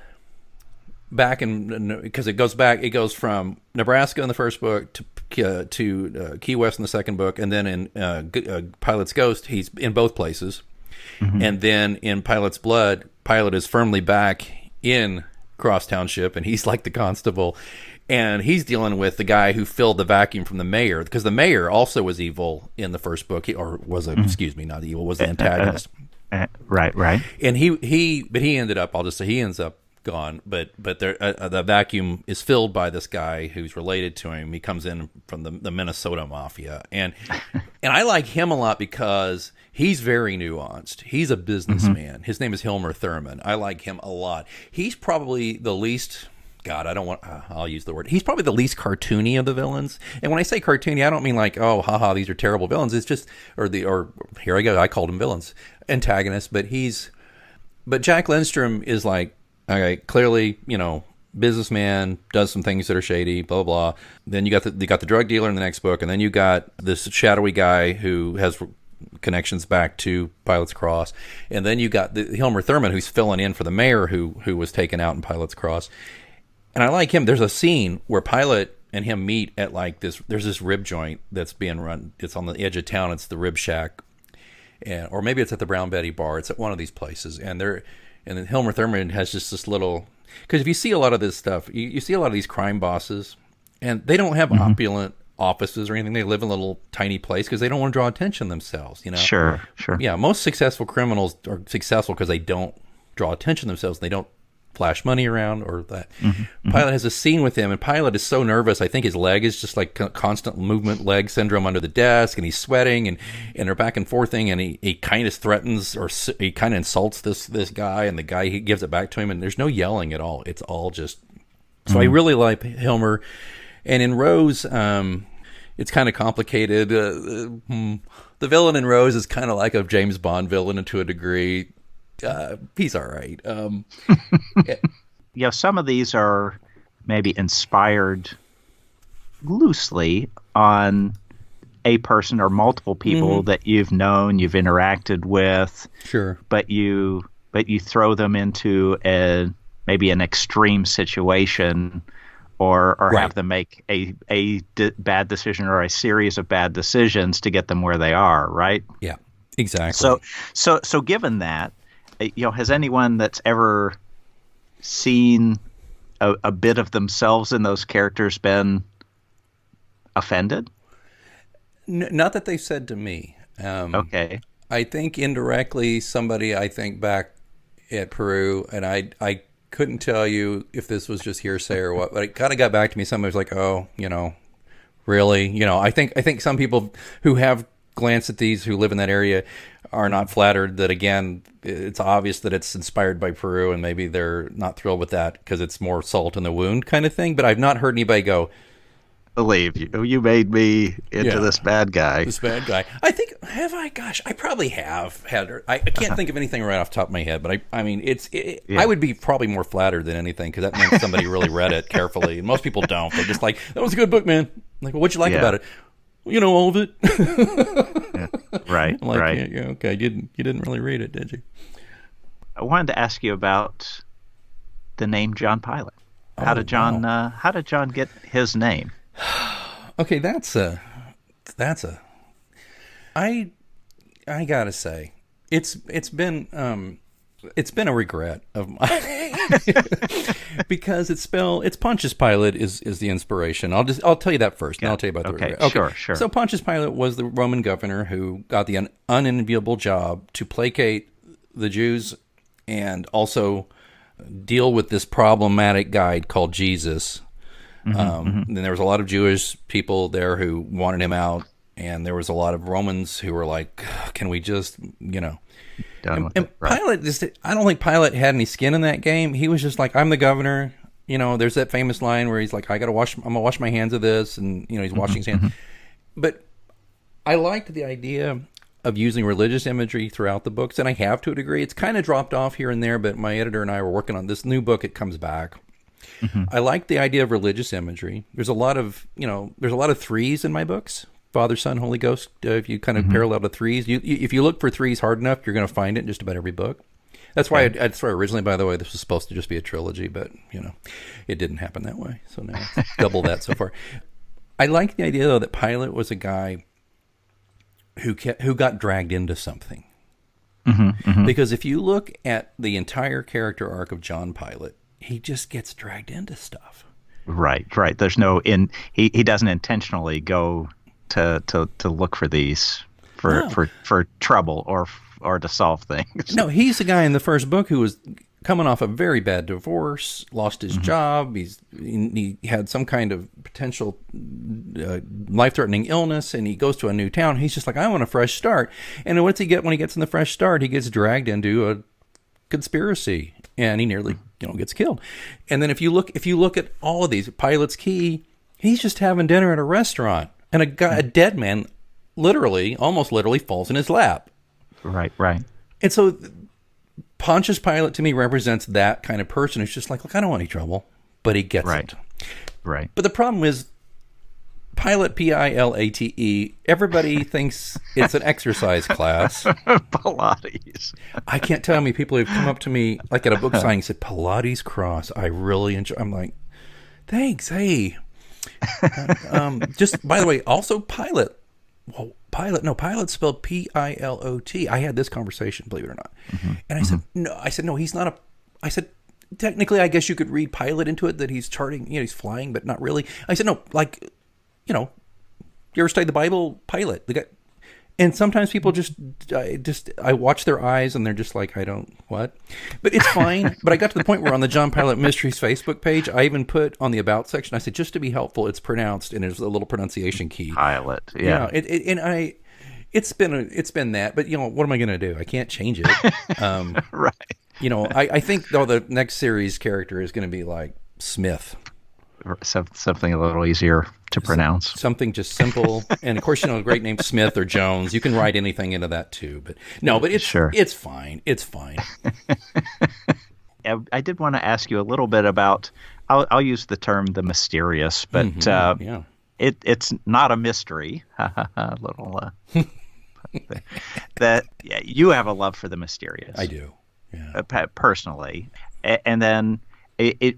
because it goes from Nebraska in the first book to Key West in the second book, and then in Pilate's Ghost, he's in both places. And then in Pilate's Blood, Pilate is firmly back in Cross Township, and he's like the constable, and he's dealing with the guy who filled the vacuum from the mayor, because the mayor also was evil in the first book, was the antagonist. Right. And he ended up, I'll just say, he ends up gone, but the vacuum is filled by this guy who's related to him. He comes in from the Minnesota Mafia, and I like him a lot because he's very nuanced. He's a businessman. His name is Hilmer Thurman. I like him a lot. He's probably the least. God, I'll use the word. He's probably the least cartoony of the villains. And when I say cartoony, I don't mean like, oh, haha, these are terrible villains. It's just, or here I go, I called them villains, antagonists. But Jack Lindstrom is like, okay, clearly, businessman, does some things that are shady, blah, blah, blah. Then you got the drug dealer in the next book, and then you got this shadowy guy who has connections back to Pilate's Cross, and then you got the Hilmer Thurman who's filling in for the mayor who was taken out in Pilate's Cross. And I like him. There's a scene where Pilate and him meet at like this. There's this rib joint that's being run. It's on the edge of town. It's the Rib Shack, or maybe it's at the Brown Betty Bar. It's at one of these places, and then Hilmer Thurman has just this little. Because if you see a lot of this stuff, you see a lot of these crime bosses, and they don't have opulent offices or anything. They live in a little tiny place because they don't want to draw attention themselves. Sure. Yeah, most successful criminals are successful because they don't draw attention themselves. They don't flash money around or that. Pilate has a scene with him, and Pilate is so nervous. I think his leg is just like constant movement leg syndrome under the desk, and he's sweating, and they're back and forthing, and he kind of threatens or he kind of insults this guy, and the guy, he gives it back to him, and there's no yelling at all. It's all just. So I really like Hilmer. And in Rose, it's kind of complicated. The villain in Rose is kind of like a James Bond villain to a degree. He's all right. Some of these are maybe inspired loosely on a person or multiple people that you've known, you've interacted with. Sure. But you throw them into maybe an extreme situation, or right. have them make a bad decision or a series of bad decisions to get them where they are. Right. Yeah. Exactly. So given that. Has anyone that's ever seen a bit of themselves in those characters been offended? Not that they've said to me. Okay. I think indirectly somebody, back at Peru, and I couldn't tell you if this was just hearsay or what, but it kind of got back to me. Somebody was like, oh, really? I think some people who have glanced at these, who live in that area, are not flattered that, again, it's obvious that it's inspired by Peru, and maybe they're not thrilled with that because it's more salt in the wound kind of thing. But I've not heard anybody go, believe you made me into this bad guy. This bad guy. I think, have I? Gosh, I probably have had. I can't think of anything right off the top of my head, but I mean, I would be probably more flattered than anything, because that means somebody really read it carefully. And most people don't. They're just like, that was a good book, man. Like, what'd you like about it? All of it. Right. I'm like, right. Yeah, okay. You didn't really read it, did you? I wanted to ask you about the name John Pilate. How did John get his name? Okay, I gotta say, it's been a regret of mine because it's Pontius Pilate is the inspiration. I'll tell you that first, and I'll tell you about the regret. Okay, sure. So Pontius Pilate was the Roman governor who got the unenviable job to placate the Jews and also deal with this problematic guy called Jesus. Then there was a lot of Jewish people there who wanted him out, and there was a lot of Romans who were like, can we just, Done with and it. Right. Pilate I don't think Pilate had any skin in that game. He was just like, I'm the governor. There's that famous line where he's like, I'm gonna wash my hands of this, and he's washing his hands. But I liked the idea of using religious imagery throughout the books, and I have to a degree. It's kind of dropped off here and there, but my editor and I were working on this new book. It comes back. I like the idea of religious imagery. There's a lot of threes in my books. Father, Son, Holy Ghost. If you kind of parallel to threes, if you look for threes hard enough, you're going to find it in just about every book. That's why originally, by the way, this was supposed to just be a trilogy, but it didn't happen that way. So now it's double that so far. I like the idea though that Pilate was a guy who got dragged into something. Because if you look at the entire character arc of John Pilate, he just gets dragged into stuff. Right. There's he doesn't intentionally go to look for these for trouble or to solve things. No, he's the guy in the first book who was coming off a very bad divorce, lost his job. He had some kind of potential life-threatening illness, and he goes to a new town. He's just like, I want a fresh start. And what's he get when he gets in the fresh start? He gets dragged into a conspiracy, and he nearly gets killed. And then if you look at all of these, Pilate's Key, he's just having dinner at a restaurant, and a dead man almost literally falls in his lap. Right. And so Pontius Pilate to me represents that kind of person who's just like, look, I don't want any trouble, but he gets it. Right. But the problem is Pilate, Pilate, everybody thinks it's an exercise class. Pilates. I can't tell how many people who've come up to me, like at a book signing, said, Pilates cross, I really enjoy. I'm like, thanks, hey. Just, by the way, also Pilate. Well, Pilate's spelled Pilot. I had this conversation, believe it or not. And I said, no, he's not I said, technically, I guess you could read Pilate into it, that he's charting, he's flying, but not really. I said, no, like, you ever studied the Bible? Pilate, the guy. And sometimes people I watch their eyes and they're just like, I don't, what? But it's fine. But I got to the point where on the John Pilate Mysteries Facebook page, I even put on the About section, I said, just to be helpful, it's pronounced, and there's a little pronunciation key. Pilate, yeah. It's been that, but what am I going to do? I can't change it. Right. I think though the next series character is going to be like Smith. Something a little easier to pronounce. Something just simple. And of course, a great name, Smith or Jones. You can write anything into that too. But it's fine. It's fine. I did want to ask you a little bit about, I'll use the term the mysterious, but it's not a mystery. That you have a love for the mysterious. I do. Yeah. Personally. And then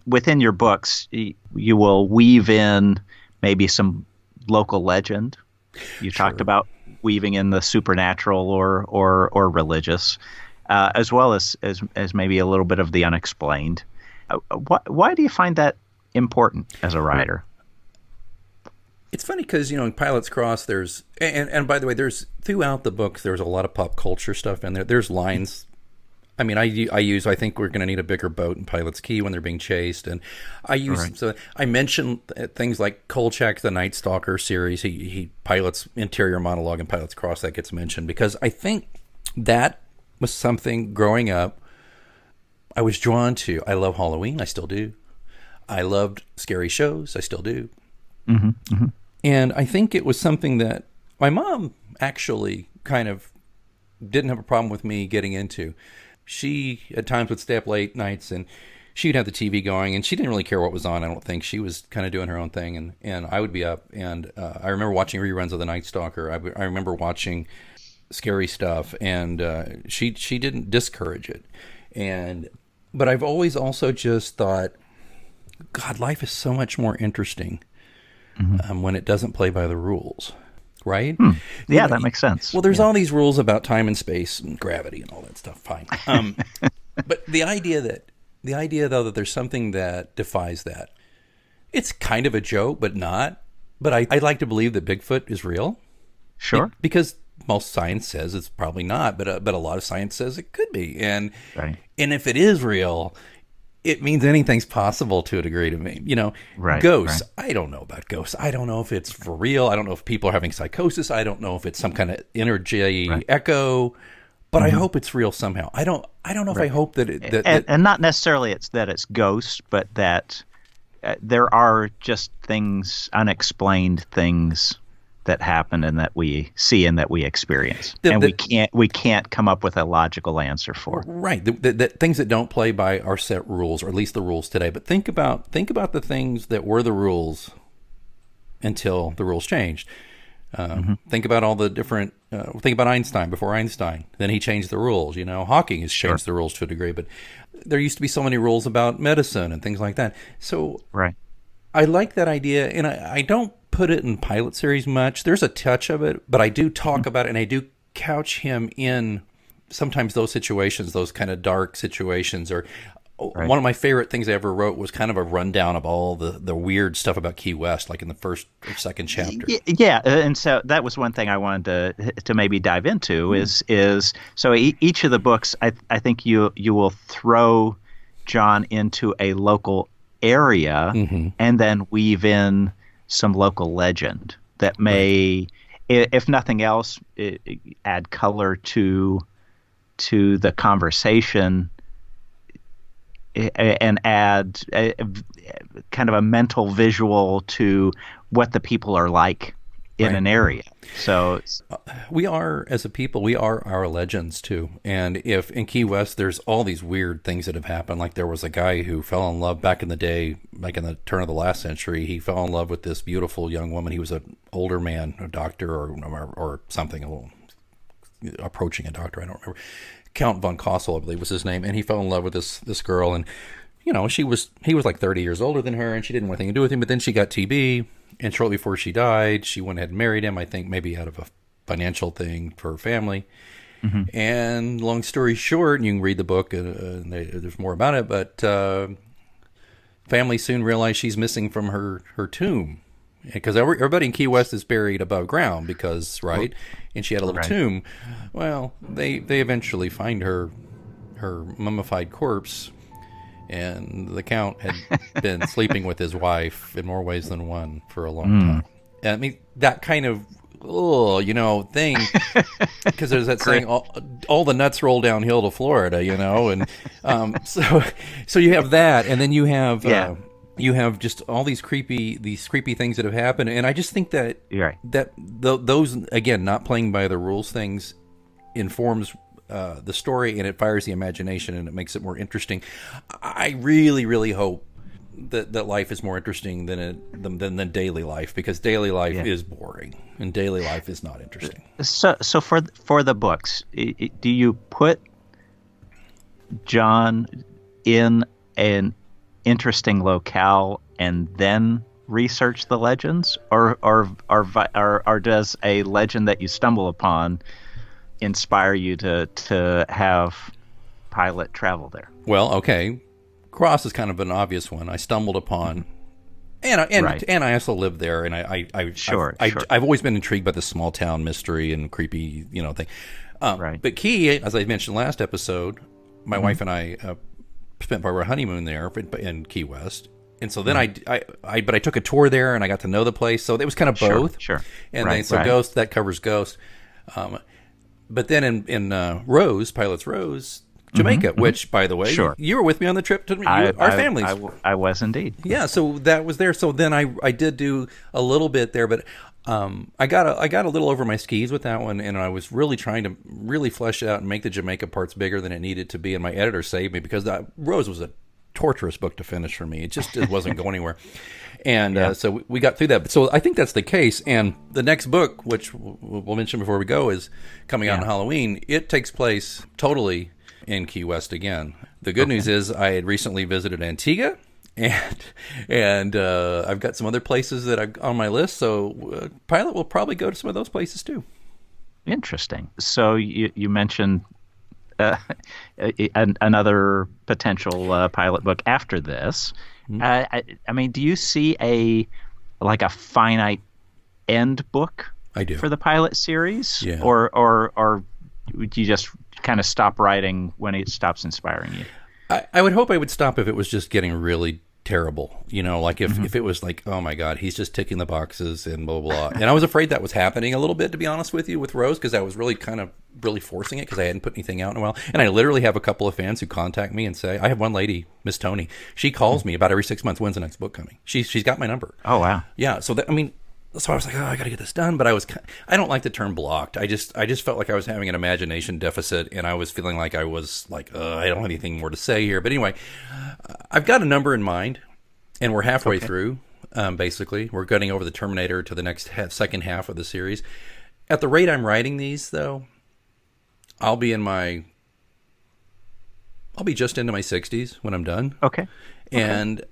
within your books, you will weave in maybe some local legend. You talked about weaving in the supernatural or religious, as well as maybe a little bit of the unexplained. Why do you find that important as a writer? It's funny because, in Pilate's Cross, there's, and by the way, there's, throughout the books, there's a lot of pop culture stuff in there. There's lines. I mean, I think we're going to need a bigger boat in Pilate's Key when they're being chased. And I mentioned things like Kolchak, the Night Stalker series. He Pilate's interior monologue in Pilate's Cross that gets mentioned because I think that was something growing up I was drawn to. I love Halloween. I still do. I loved scary shows. I still do. And I think it was something that my mom actually kind of didn't have a problem with me getting into. She at times would stay up late nights and she'd have the TV going and she didn't really care what was on. I don't think. She was kind of doing her own thing and I would be up. And I remember watching reruns of The Night Stalker. I remember watching scary stuff and she didn't discourage it. But I've always also just thought, God, life is so much more interesting when it doesn't play by the rules. Right? Yeah, that makes sense. Well, there's all these rules about time and space and gravity and all that stuff. Fine. But the idea though that there's something that defies that, it's kind of a joke, but not. But I'd like to believe that Bigfoot is real. Sure. Because most science says it's probably not, but a lot of science says it could be. And if it is real, it means anything's possible to a degree to me. Ghosts. Right. I don't know about ghosts. I don't know if it's for real. I don't know if people are having psychosis. I don't know if it's some kind of energy echo, but I hope it's real somehow. I don't know if I hope that and not necessarily it's that it's ghosts, but that there are just things, unexplained things that happen and that we see and that we experience, and we can't come up with a logical answer for. Right, the things that don't play by our set rules, or at least the rules today. But think about the things that were the rules until the rules changed. Think about all the different. Think about Einstein before Einstein. Then he changed the rules. Hawking has changed the rules to a degree, but there used to be so many rules about medicine and things like that. So right. I like that idea, and I don't put it in Pilate series much. There's a touch of it, but I do talk about it, and I do couch him in sometimes those situations, those kind of dark situations. Or one of my favorite things I ever wrote was kind of a rundown of all the weird stuff about Key West, like in the first or second chapter. Yeah, and so that was one thing I wanted to maybe dive into is so each of the books, I think you will throw John into a local area and then weave in some local legend that may, if nothing else, add color to the conversation and add kind of a mental visual to what the people are like in an area. So we are, as a people, we are our legends too. And if in Key West, there's all these weird things that have happened. Like there was a guy who fell in love back in the day, like in the turn of the last century. He fell in love with this beautiful young woman. He was an older man, a doctor or something, a little approaching a doctor. I don't remember. Count von Kossel, I believe, was his name. And he fell in love with this girl. And, he was like 30 years older than her, and she didn't want anything to do with him. But then she got TB. And shortly before she died, she went ahead and married him, I think maybe out of a financial thing for her family. And long story short, and you can read the book, there's more about it, but family soon realized she's missing from her tomb. Because everybody in Key West is buried above ground because, right? And she had a little tomb. Well, they eventually find her mummified corpse. And the Count had been sleeping with his wife in more ways than one for a long time. And I mean, that kind of, thing, because there's that saying, all the nuts roll downhill to Florida, and so you have that, and then you have just all these creepy things that have happened, and I just think that those, again, not playing by the rules things informs the story, and it fires the imagination, and it makes it more interesting. I really, really hope that life is more interesting than daily life, because daily life is boring, and daily life is not interesting. So for the books, do you put John in an interesting locale and then research the legends, or does a legend that you stumble upon inspire you to have Pilate travel there? Well, okay, Cross is kind of an obvious one. I stumbled upon, and I also lived there, and I've always been intrigued by the small town mystery and creepy thing. But Key, as I mentioned last episode, my wife and I spent part of our honeymoon there in Key West. And so then I took a tour there, and I got to know the place. So it was kind of both. Sure. And Ghost, that covers Ghost. But then in Rose, Pilate's Rose, Jamaica, which, by the way, you were with me on the trip to our families. I was indeed. Yeah, so that was there. So then I did do a little bit there, but I got a little over my skis with that one, and I was really trying to really flesh it out and make the Jamaica parts bigger than it needed to be, and my editor saved me, because that Rose was a torturous book to finish for me. It wasn't going anywhere. And so we got through that. So I think that's the case. And the next book, which we'll mention before we go, is coming out on Halloween. It takes place totally in Key West again. The good news is I had recently visited Antigua, and I've got some other places that are on my list. So Pilate will probably go to some of those places too. Interesting. So you mentioned another potential Pilate book after this. I mean, do you see a finite end book? I do. For the Pilate series, or would you just kind of stop writing when it stops inspiring you? I would hope I would stop if it was just getting really terrible. Like if it was like, oh my God, he's just ticking the boxes and blah, blah, blah. And I was afraid that was happening a little bit, to be honest with you, with Rose, because I was really really forcing it because I hadn't put anything out in a while. And I literally have a couple of fans who contact me and say, I have one lady, Miss Tony, she calls me about every 6 months, when's the next book coming? She's got my number. Oh, wow. Yeah. So so I was like, oh, I got to get this done. But I don't like the term blocked. I just felt like I was having an imagination deficit, and I was feeling like I was like, I don't have anything more to say here. But anyway, I've got a number in mind, and we're halfway through. Basically, we're getting over the Terminator to the next second half of the series. At the rate I'm writing these, though, I'll be just into my 60s when I'm done. Okay. And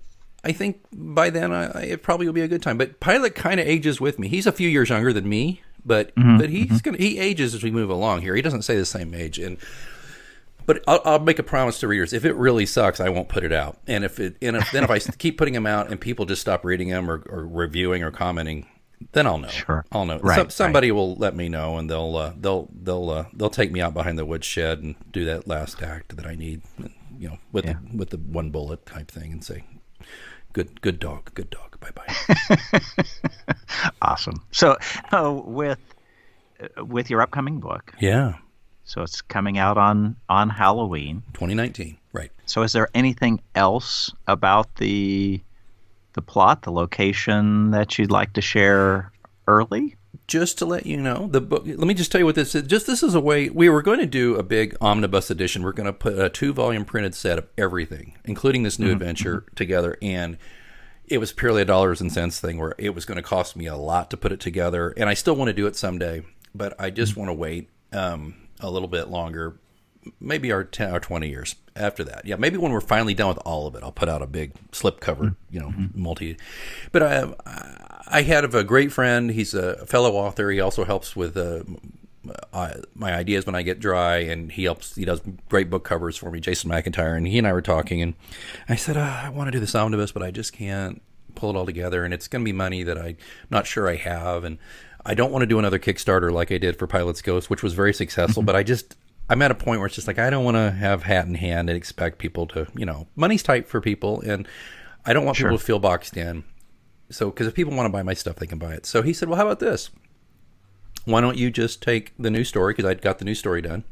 I think by then it probably will be a good time. But Pilate kind of ages with me. He's a few years younger than me, but he ages as we move along here. He doesn't say the same age. But I'll make a promise to readers: if it really sucks, I won't put it out. And if I keep putting them out and people just stop reading them or reviewing or commenting, then I'll know. Sure. I'll know. Right, Somebody will let me know, and they'll take me out behind the woodshed and do that last act that I need, with the one bullet type thing, and say, good dog, bye bye. Awesome. So with your upcoming book, so it's coming out on Halloween 2019, right? So is there anything else about the plot, the location, that you'd like to share early? Just to let you know, the book, let me just tell you what this is. This is a way, we were going to do a big omnibus edition. We're going to put a 2-volume printed set of everything, including this new adventure, together. And it was purely a dollars and cents thing where it was going to cost me a lot to put it together. And I still want to do it someday, but I just want to wait a little bit longer, maybe our 10 or 20 years after that. Yeah, maybe when we're finally done with all of it, I'll put out a big slipcover, multi. But I had a great friend. He's a fellow author. He also helps with my ideas when I get dry, and he does great book covers for me, Jason McIntyre. And he and I were talking, and I said, I want to do this omnibus, but I just can't pull it all together, and it's going to be money that I'm not sure I have, and I don't want to do another Kickstarter like I did for Pilate's Ghost, which was very successful, but I'm at a point where it's just like, I don't want to have hat in hand and expect people to, money's tight for people, and I don't want people to feel boxed in. So, because if people want to buy my stuff, they can buy it. So he said, well, how about this? Why don't you just take the new story, because I'd got the new story done,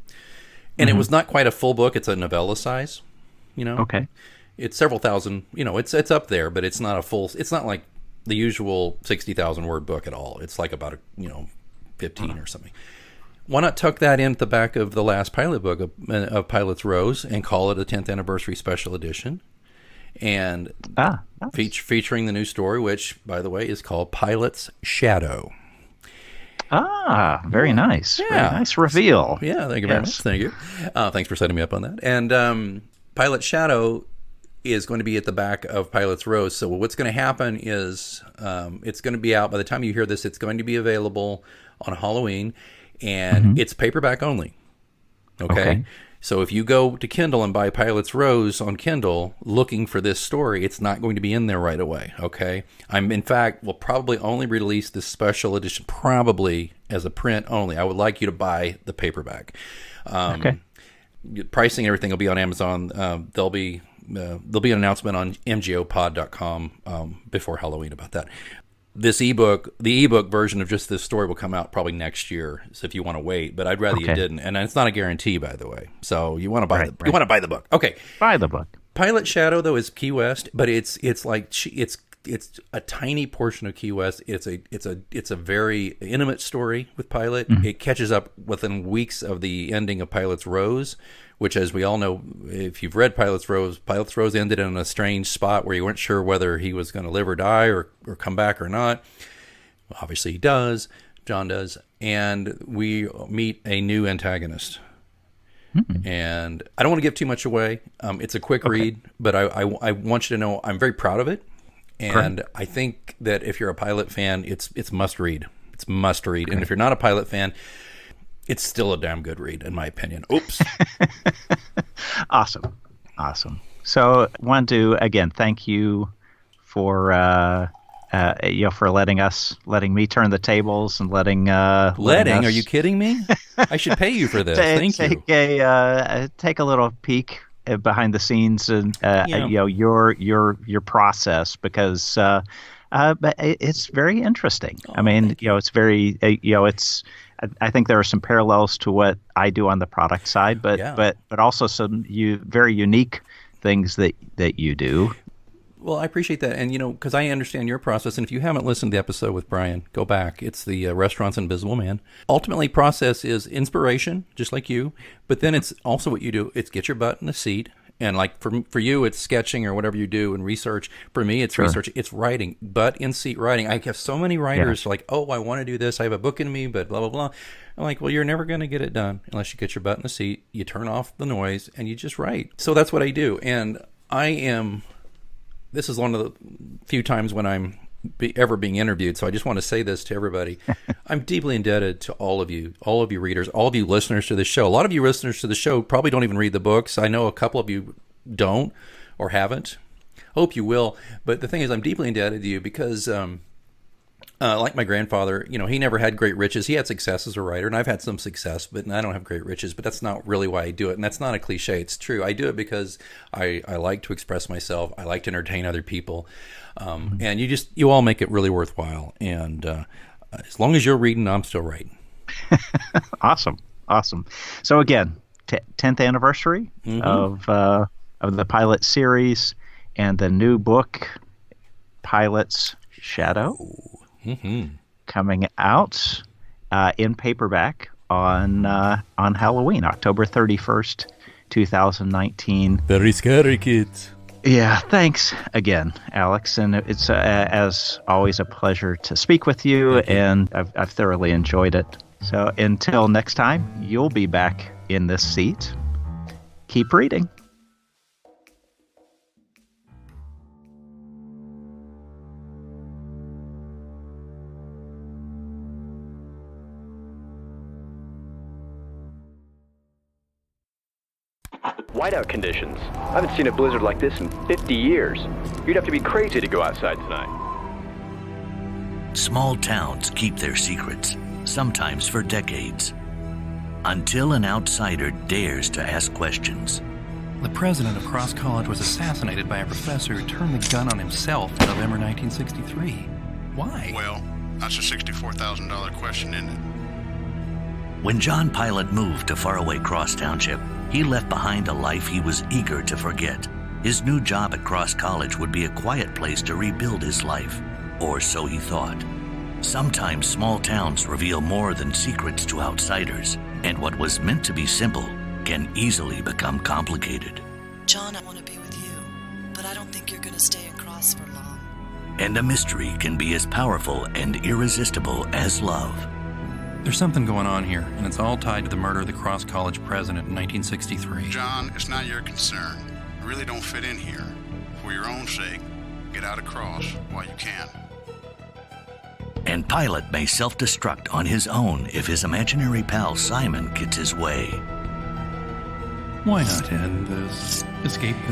and it was not quite a full book. It's a novella size, Okay. It's several thousand, it's up there, but it's not it's not like the usual 60,000 word book at all. It's like about 15 or something. Why not tuck that in at the back of the last Pilate book of Pilate's Rose and call it a 10th anniversary special edition? And featuring the new story, which, by the way, is called Pilate's Shadow. Very nice. Yeah. Very nice reveal. Yeah, thank you very much. Thank you. Thanks for setting me up on that. And Pilate's Shadow is going to be at the back of Pilate's Rose. So what's going to happen is it's going to be out, by the time you hear this, it's going to be available on Halloween, and it's paperback only. Okay? So if you go to Kindle and buy Pilate's Rose on Kindle looking for this story, it's not going to be in there right away, okay? In fact, we'll probably only release this special edition probably as a print only. I would like you to buy the paperback. Pricing and everything will be on Amazon. There'll be an announcement on mgopod.com before Halloween about that. This ebook, the ebook version of just this story will come out probably next year. So if you want to wait, but I'd rather you didn't. And it's not a guarantee, by the way. So you want to buy you want to buy the book. Okay. Buy the book. Pilate Shadow, though, is Key West, but it's a tiny portion of Key West. It's a very intimate story with Pilate. It catches up within weeks of the ending of Pilate's Rose, which, as we all know, if you've read Pilate's Rose ended in a strange spot where you weren't sure whether he was going to live or die or come back or not. Well, obviously he does. John does. And we meet a new antagonist. And I don't want to give too much away. It's a quick read, but I want you to know I'm very proud of it. And I think that if you're a Pilate fan, it's must read. It's must read. And if you're not a Pilate fan, it's still a damn good read, in my opinion. Oops. Awesome. So, want to again thank you for for letting me turn the tables and letting us, Are you kidding me? I should pay you for this. Thank you. Take a little peek behind the scenes and your process, because but it's very interesting. I mean, it's very it's. I think there are some parallels to what I do on the product side, but also some very unique things that you do. Well, I appreciate that. And, because I understand your process. And if you haven't listened to the episode with Brian, go back. It's the Restaurant's Invisible Man. Ultimately, process is inspiration, just like you. But then it's also what you do. It's get your butt in the seat. And like for you, it's sketching or whatever you do and research. For me, it's research. It's writing, butt in seat writing. I have so many writers like, oh, I want to do this. I have a book in me, but blah, blah, blah. I'm like, well, you're never going to get it done unless you get your butt in the seat. You turn off the noise and you just write. So that's what I do. And this is one of the few times when I'm ever being interviewed, so I just want to say this to everybody. I'm deeply indebted to all of you readers, all of you listeners to the show. A lot of you listeners to the show probably don't even read the books. I know a couple of you don't or haven't. Hope you will. But the thing is, I'm deeply indebted to you because, like my grandfather, he never had great riches. He had success as a writer, and I've had some success, but I don't have great riches. But that's not really why I do it, and that's not a cliche. It's true. I do it because I like to express myself. I like to entertain other people, and you all make it really worthwhile. And as long as you're reading, I'm still writing. Awesome. So again, 10th anniversary of the Pilate series and the new book, Pilate's Shadow. Coming out in paperback on Halloween, October 31st, 2019. Very scary, kids. Yeah, thanks again, Alex. And it's, as always, a pleasure to speak with you, and I've thoroughly enjoyed it. So until next time, you'll be back in this seat. Keep reading. Whiteout conditions. I haven't seen a blizzard like this in 50 years. You'd have to be crazy to go outside tonight. Small towns keep their secrets, sometimes for decades, until an outsider dares to ask questions. The president of Cross College was assassinated by a professor who turned the gun on himself in November 1963. Why? Well, that's a $64,000 question, isn't it? When John Pilate moved to faraway Cross Township, he left behind a life he was eager to forget. His new job at Cross College would be a quiet place to rebuild his life, or so he thought. Sometimes small towns reveal more than secrets to outsiders, and what was meant to be simple can easily become complicated. John, I want to be with you, but I don't think you're going to stay at Cross for long. And a mystery can be as powerful and irresistible as love. There's something going on here, and it's all tied to the murder of the Cross College president in 1963. John, it's not your concern. You really don't fit in here. For your own sake, get out of Cross while you can. And Pilate may self-destruct on his own if his imaginary pal Simon gets his way. Why not end this? Escape this